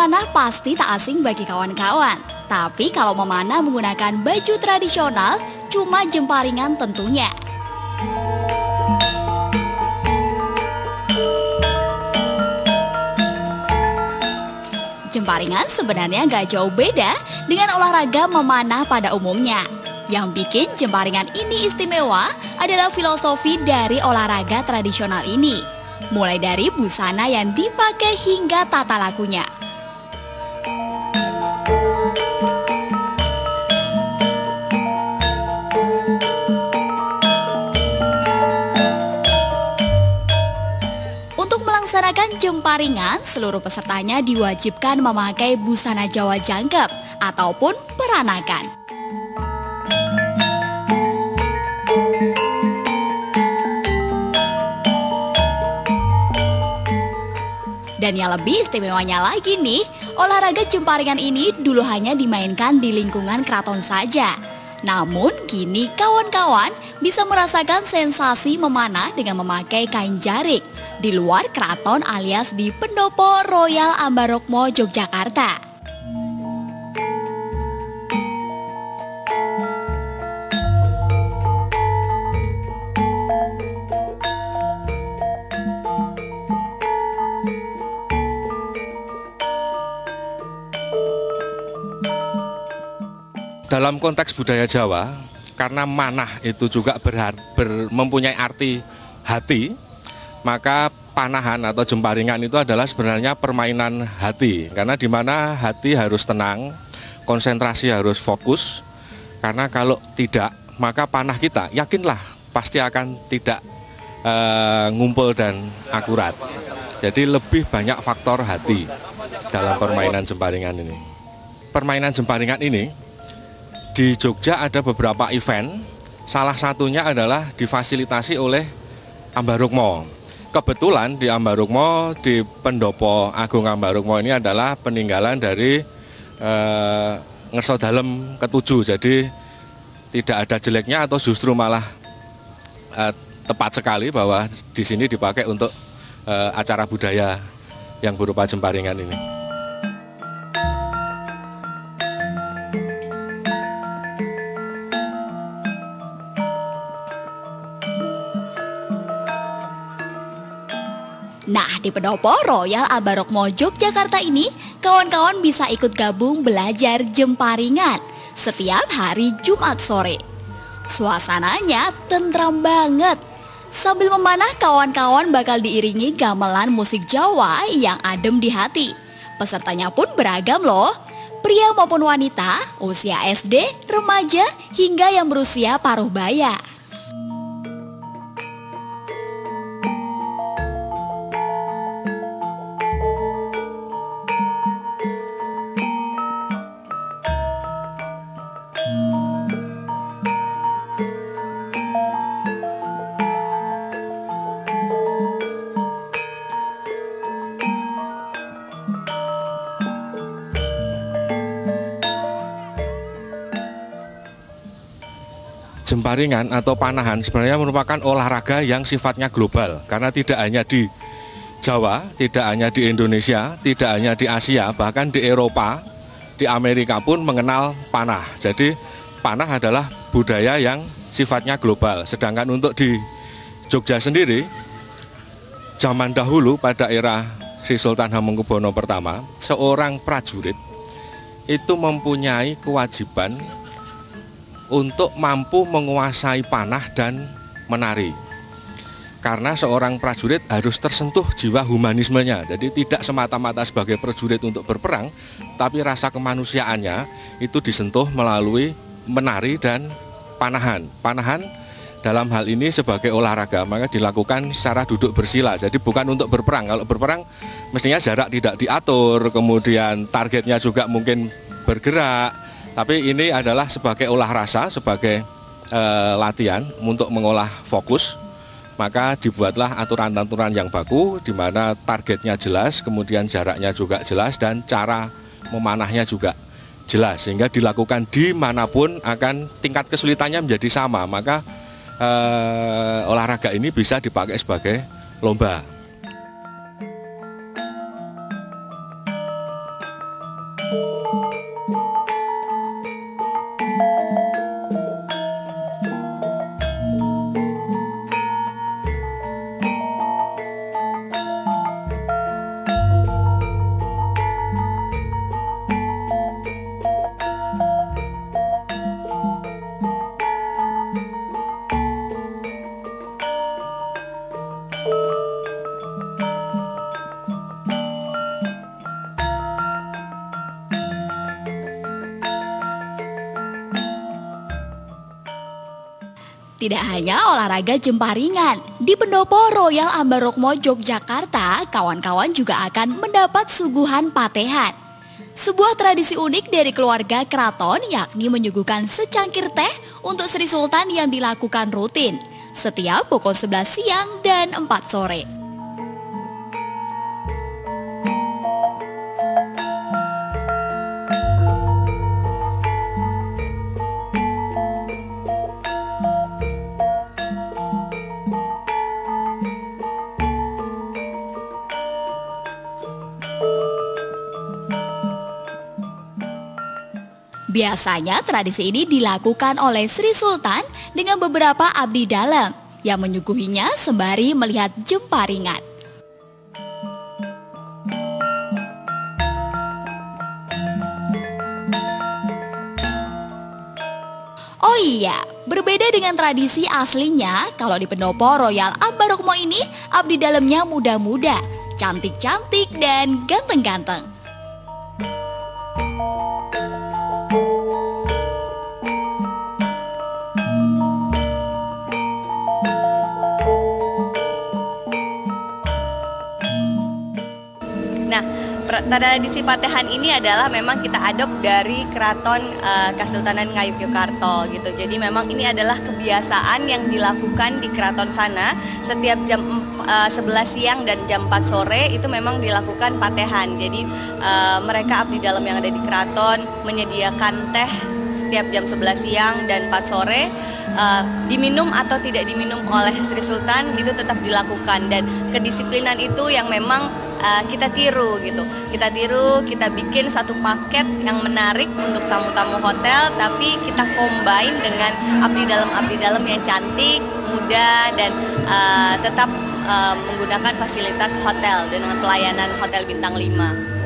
memanah pasti tak asing bagi kawan-kawan. Tapi kalau memanah menggunakan baju tradisional, cuma jemparingan tentunya. Jemparingan sebenarnya nggak jauh beda dengan olahraga memanah pada umumnya. Yang bikin jemparingan ini istimewa adalah filosofi dari olahraga tradisional ini. Mulai dari busana yang dipakai hingga tata lakunya. Untuk melaksanakan jemparingan, seluruh pesertanya diwajibkan memakai busana Jawa jangkep ataupun peranakan. Dan yang lebih istimewanya lagi nih, olahraga jemparingan ini dulu hanya dimainkan di lingkungan keraton saja. Namun kini kawan-kawan bisa merasakan sensasi memanah dengan memakai kain jarik di luar keraton alias di Pendopo Royal Ambarukmo, Yogyakarta. Dalam konteks budaya Jawa, karena manah itu juga mempunyai arti hati, maka panahan atau jemparingan itu adalah sebenarnya permainan hati. Karena di mana hati harus tenang, konsentrasi harus fokus, karena kalau tidak, maka panah kita yakinlah pasti akan tidak ngumpul dan akurat. Jadi lebih banyak faktor hati dalam permainan jemparingan ini. Permainan jemparingan ini di Jogja ada beberapa event, salah satunya adalah difasilitasi oleh Ambarukmo. Kebetulan di Ambarukmo, di Pendopo Agung Ambarukmo ini adalah peninggalan dari Ngerso Dalem ke-7. Jadi tidak ada jeleknya atau justru malah tepat sekali bahwa di sini dipakai untuk acara budaya yang berupa jemparingan ini. Nah, di Pendopo Royal Ambarukmo, Yogyakarta ini, kawan-kawan bisa ikut gabung belajar jemparingan setiap hari Jumat sore. Suasananya tentram banget. Sambil memanah, kawan-kawan bakal diiringi gamelan musik Jawa yang adem di hati. Pesertanya pun beragam loh. Pria maupun wanita, usia SD, remaja, hingga yang berusia paruh baya. Jemparingan atau panahan sebenarnya merupakan olahraga yang sifatnya global, karena tidak hanya di Jawa, tidak hanya di Indonesia, tidak hanya di Asia, bahkan di Eropa, di Amerika pun mengenal panah. Jadi panah adalah budaya yang sifatnya global. Sedangkan untuk di Jogja sendiri, zaman dahulu pada era Sri Sultan Hamengkubuwono I, seorang prajurit itu mempunyai kewajiban untuk mampu menguasai panah dan menari. Karena seorang prajurit harus tersentuh jiwa humanismenya. Jadi tidak semata-mata sebagai prajurit untuk berperang, tapi rasa kemanusiaannya itu disentuh melalui menari dan panahan. Panahan dalam hal ini sebagai olahraga, maka dilakukan secara duduk bersila. Jadi bukan untuk berperang. Kalau berperang mestinya jarak tidak diatur, kemudian targetnya juga mungkin bergerak. Tapi ini adalah sebagai olah rasa, sebagai latihan untuk mengolah fokus. Maka dibuatlah aturan-aturan yang baku, di mana targetnya jelas, kemudian jaraknya juga jelas, dan cara memanahnya juga jelas. Sehingga dilakukan dimanapun akan tingkat kesulitannya menjadi sama. Maka olahraga ini bisa dipakai sebagai lomba. Tidak hanya olahraga jemparingan, di Pendopo Royal Ambarukmo Yogyakarta, kawan-kawan juga akan mendapat suguhan patehan. Sebuah tradisi unik dari keluarga keraton yakni menyuguhkan secangkir teh untuk Sri Sultan yang dilakukan rutin setiap pukul 11 siang dan 4 sore. Biasanya tradisi ini dilakukan oleh Sri Sultan dengan beberapa abdi dalam yang menyuguhinya sembari melihat jemparingan. Oh iya, berbeda dengan tradisi aslinya, kalau di Pendopo Royal Ambarukmo ini abdi dalamnya muda-muda, cantik-cantik dan ganteng-ganteng. Nah, tradisi patehan ini adalah memang kita adop dari Keraton Kasultanan Ngayogyakarta gitu. Jadi memang ini adalah kebiasaan yang dilakukan di keraton sana setiap jam 11 siang dan jam 4 sore itu memang dilakukan patehan. Jadi mereka abdi dalam yang ada di keraton menyediakan teh setiap jam 11 siang dan 4 sore. Diminum atau tidak diminum oleh Sri Sultan itu tetap dilakukan, dan kedisiplinan itu yang memang kita tiru gitu. Kita tiru, kita bikin satu paket yang menarik untuk tamu-tamu hotel, tapi kita combine dengan abdi dalam yang cantik, muda, dan tetap menggunakan fasilitas hotel dengan pelayanan hotel bintang 5.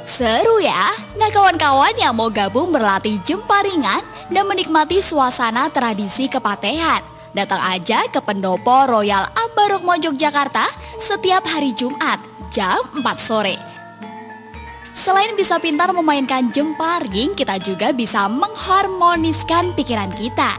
Seru ya? Nah kawan-kawan yang mau gabung berlatih jemparingan dan menikmati suasana tradisi kepatehan, datang aja ke Pendopo Royal Ambarukmo Yogyakarta setiap hari Jumat jam 4 sore. Selain bisa pintar memainkan jemparing, kita juga bisa mengharmoniskan pikiran kita.